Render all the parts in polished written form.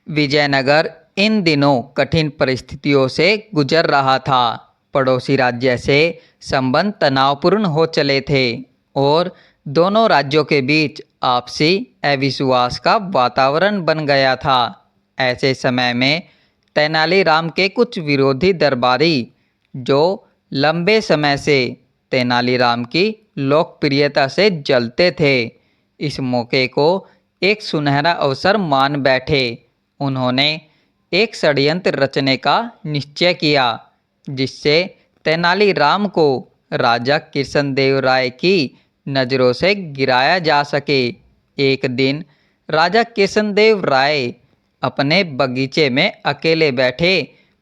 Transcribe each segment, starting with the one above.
विजयनगर इन दिनों कठिन परिस्थितियों से गुजर रहा था। पड़ोसी राज्य से संबंध तनावपूर्ण हो चले थे और दोनों राज्यों के बीच आपसी अविश्वास का वातावरण बन गया था। ऐसे समय में तेनालीराम के कुछ विरोधी दरबारी, जो लंबे समय से तेनालीराम की लोकप्रियता से जलते थे, इस मौके को एक सुनहरा अवसर मान बैठे। उन्होंने एक षड्यंत्र रचने का निश्चय किया, जिससे तेनालीराम को राजा कृष्णदेव राय की नज़रों से गिराया जा सके। एक दिन राजा कृष्णदेव राय अपने बगीचे में अकेले बैठे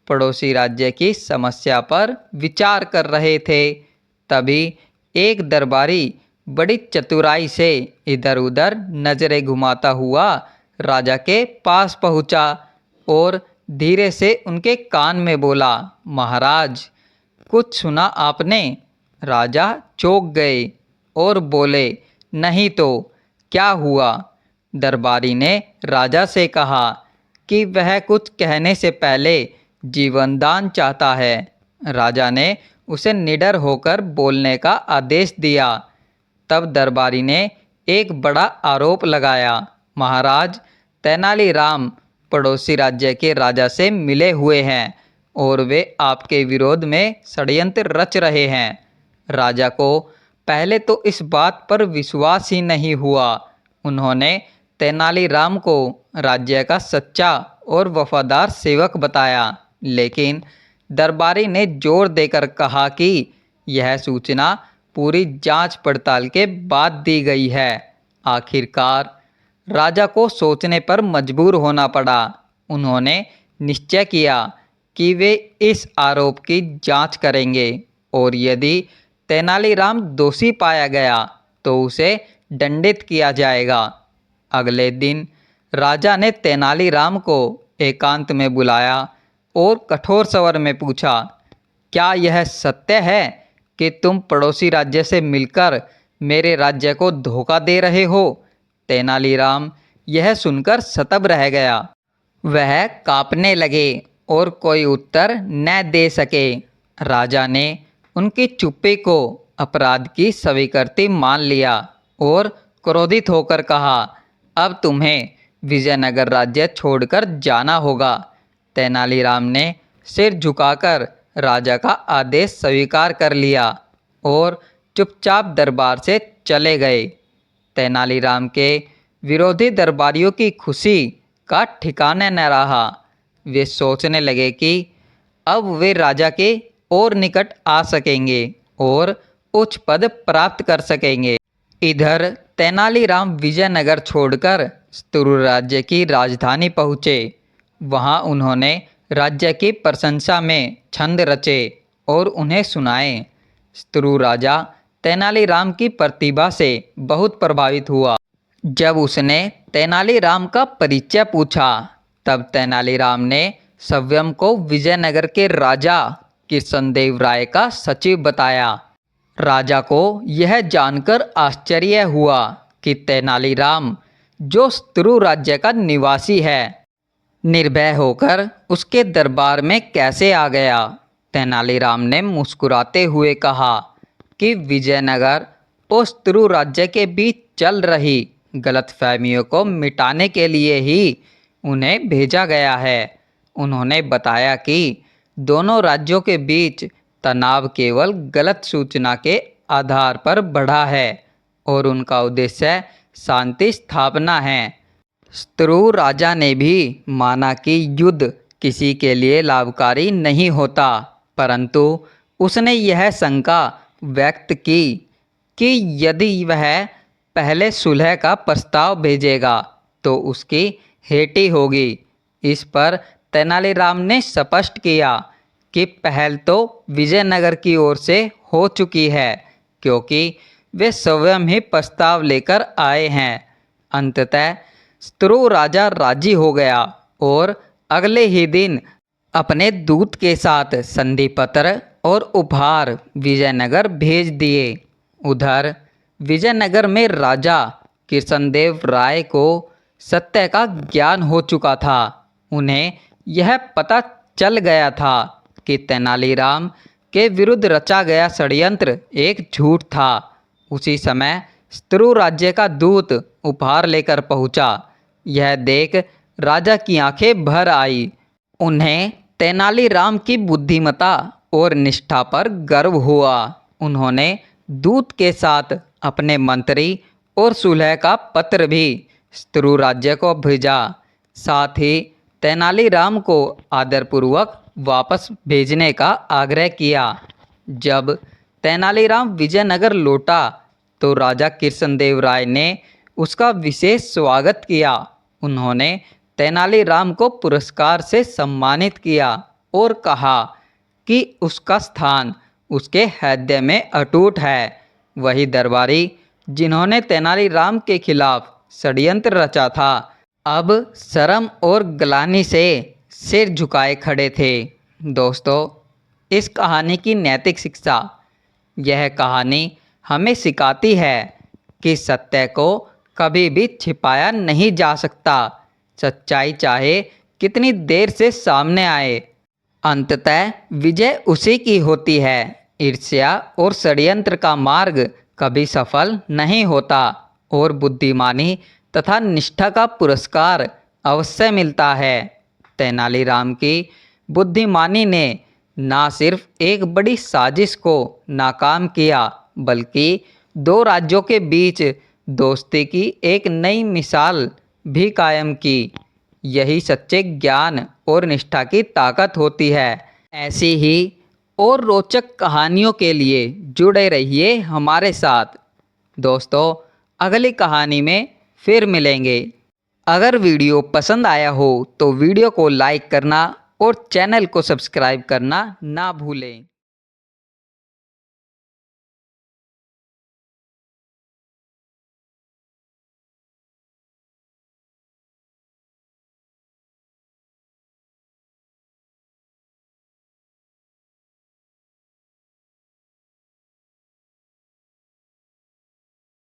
पड़ोसी राज्य की समस्या पर विचार कर रहे थे। तभी एक दरबारी बड़ी चतुराई से इधर उधर नजरें घुमाता हुआ राजा के पास पहुंचा और धीरे से उनके कान में बोला, महाराज, कुछ सुना आपने? राजा चौंक गए और बोले, नहीं तो क्या हुआ? दरबारी ने राजा से कहा कि वह कुछ कहने से पहले जीवनदान चाहता है। राजा ने उसे निडर होकर बोलने का आदेश दिया। तब दरबारी ने एक बड़ा आरोप लगाया, महाराज, तेनालीराम पड़ोसी राज्य के राजा से मिले हुए हैं और वे आपके विरोध में षड्यंत्र रच रहे हैं। राजा को पहले तो इस बात पर विश्वास ही नहीं हुआ। उन्होंने तेनालीराम को राज्य का सच्चा और वफादार सेवक बताया, लेकिन दरबारी ने जोर देकर कहा कि यह सूचना पूरी जांच पड़ताल के बाद दी गई है। आखिरकार राजा को सोचने पर मजबूर होना पड़ा। उन्होंने निश्चय किया कि वे इस आरोप की जांच करेंगे और यदि तेनालीराम दोषी पाया गया तो उसे दंडित किया जाएगा। अगले दिन राजा ने तेनालीराम को एकांत में बुलाया और कठोर स्वर में पूछा, क्या यह सत्य है कि तुम पड़ोसी राज्य से मिलकर मेरे राज्य को धोखा दे रहे हो? तेनालीराम यह सुनकर सतब रह गया। वह कांपने लगे और कोई उत्तर न दे सके। राजा ने उनकी चुप्पी को अपराध की स्वीकृति मान लिया और क्रोधित होकर कहा, अब तुम्हें विजयनगर राज्य छोड़कर जाना होगा। तेनालीराम ने सिर झुकाकर राजा का आदेश स्वीकार कर लिया और चुपचाप दरबार से चले गए। तेनालीराम के विरोधी दरबारियों की खुशी का ठिकाना न रहा। वे सोचने लगे कि अब वे राजा के और निकट आ सकेंगे और उच्च पद प्राप्त कर सकेंगे। इधर तेनालीराम विजयनगर छोड़कर स्तुरु राज्य की राजधानी पहुँचे। वहाँ उन्होंने राज्य की प्रशंसा में छंद रचे और उन्हें सुनाए। स्तुरु राजा तेनालीराम की प्रतिभा से बहुत प्रभावित हुआ। जब उसने तेनालीराम का परिचय पूछा, तब तेनालीराम ने स्वयं को विजयनगर के राजा कृष्णदेव राय का सचिव बताया। राजा को यह जानकर आश्चर्य हुआ कि तेनालीराम, जो स्तुरु राज्य का निवासी है, निर्भय होकर उसके दरबार में कैसे आ गया। तेनालीराम ने मुस्कुराते हुए कहा कि विजयनगर और स्तुरु राज्य के बीच चल रही गलतफहमियों को मिटाने के लिए ही उन्हें भेजा गया है। उन्होंने बताया कि दोनों राज्यों के बीच तनाव केवल गलत सूचना के आधार पर बढ़ा है और उनका उद्देश्य शांति स्थापना है। स्तुरु राजा ने भी माना कि युद्ध किसी के लिए लाभकारी नहीं होता, परंतु उसने यह शंका व्यक्त की कि यदि वह पहले सुलह का प्रस्ताव भेजेगा तो उसकी हेठी होगी। इस पर तेनालीराम ने स्पष्ट किया कि पहल तो विजयनगर की ओर से हो चुकी है, क्योंकि वे स्वयं ही प्रस्ताव लेकर आए हैं। अंततः स्तुरु राजा राजी हो गया और अगले ही दिन अपने दूत के साथ संधि पत्र और उपहार विजयनगर भेज दिए। उधर विजयनगर में राजा कृष्णदेव राय को सत्य का ज्ञान हो चुका था। उन्हें यह पता चल गया था कि तेनालीराम के विरुद्ध रचा गया षड्यंत्र एक झूठ था। उसी समय शत्रु राज्य का दूत उपहार लेकर पहुंचा। यह देख राजा की आंखें भर आई। उन्हें तेनालीराम की बुद्धिमत्ता और निष्ठा पर गर्व हुआ। उन्होंने दूत के साथ अपने मंत्री और सुलह का पत्र भी शत्रु राज्य को भेजा। साथ ही तेनालीराम को आदरपूर्वक वापस भेजने का आग्रह किया। जब तेनालीराम विजयनगर लौटा तो राजा कृष्णदेव राय ने उसका विशेष स्वागत किया। उन्होंने तेनालीराम को पुरस्कार से सम्मानित किया और कहा कि उसका स्थान उसके हृदय में अटूट है। वही दरबारी जिन्होंने तेनालीराम के खिलाफ षड्यंत्र रचा था, अब शर्म और ग्लानि से सिर झुकाए खड़े थे। दोस्तों, इस कहानी की नैतिक शिक्षा, यह कहानी हमें सिखाती है कि सत्य को कभी भी छिपाया नहीं जा सकता। सच्चाई चाहे कितनी देर से सामने आए, अंततः विजय उसी की होती है। ईर्ष्या और षड्यंत्र का मार्ग कभी सफल नहीं होता और बुद्धिमानी तथा निष्ठा का पुरस्कार अवश्य मिलता है। तेनालीराम की बुद्धिमानी ने न सिर्फ एक बड़ी साजिश को नाकाम किया, बल्कि दो राज्यों के बीच दोस्ती की एक नई मिसाल भी कायम की। यही सच्चे ज्ञान और निष्ठा की ताकत होती है। ऐसी ही और रोचक कहानियों के लिए जुड़े रहिए हमारे साथ। दोस्तों, अगली कहानी में फिर मिलेंगे। अगर वीडियो पसंद आया हो तो वीडियो को लाइक करना और चैनल को सब्सक्राइब करना ना भूलें।